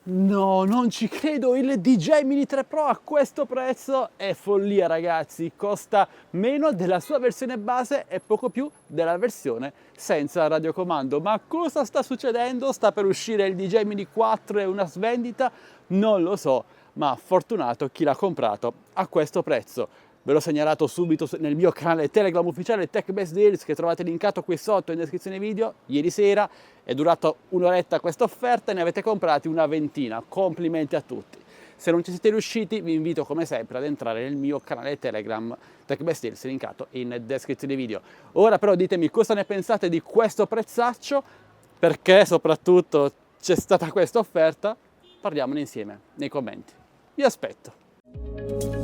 No, non ci credo, il DJI Mini 3 Pro a questo prezzo è follia ragazzi, costa meno della sua versione base e poco più della versione senza radiocomando. Ma cosa sta succedendo? Sta per uscire il DJI Mini 4 e una svendita? Non lo so, ma fortunato chi l'ha comprato a questo prezzo. Ve l'ho segnalato subito nel mio canale Telegram ufficiale TechBest Deals che trovate linkato qui sotto in descrizione video. Ieri sera è durata un'oretta questa offerta e ne avete comprati una ventina. Complimenti a tutti. Se non ci siete riusciti vi invito come sempre ad entrare nel mio canale Telegram TechBest Deals linkato in descrizione video. Ora però ditemi cosa ne pensate di questo prezzaccio, perché soprattutto c'è stata questa offerta. Parliamone insieme nei commenti. Vi aspetto.